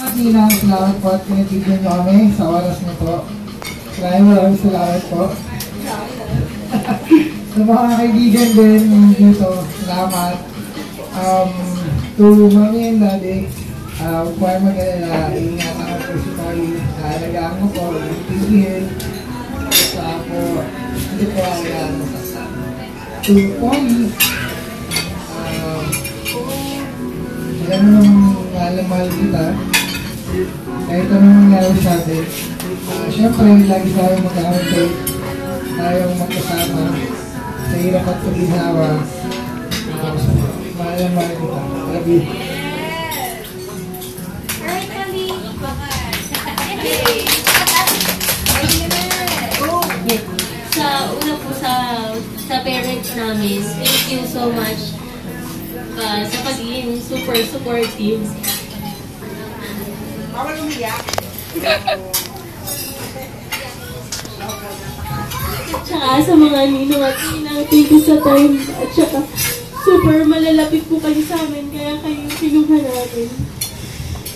Salamat po at pinagigyan nyo kami sa oras na po. Maraming salamat po. Sa mga kaibigan din dito, salamat. To Mami and Daddy, huwag po kayo mag-alala, ingatan ko po si Polly. Alagaan ko po, itigil. Sa po, hindi po ayan. To Polly, alam mo nung mahal kita. Kahit anong nangyari sa atin. Siyempre, lagi tayong mag-update. Tayong magkasama. Sa hirap at paginawa. Mahal kita. Love you. Sa una po sa parents namin, thank you so much sa pagiging super supportive. Bawal umiyak. Tsaka sa mga ninong at ninang, thank you sa time. At tsaka super malalapit po kayo sa amin, kaya kayo kinuha namin.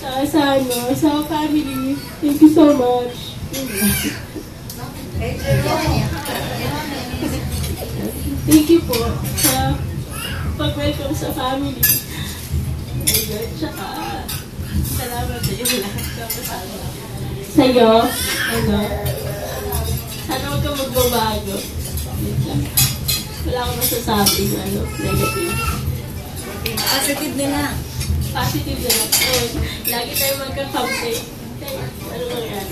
Sa family, thank you so much. Thank you po sa pag-welcome sa family. Tsaka salamat sa iyo lahat kasama. Sa'yo, sana huwag kang magbabago. Wala akong masasabi na negative. Positive na lang. Positive na lang. Lagi tayo magkakampi. Ano lang yan?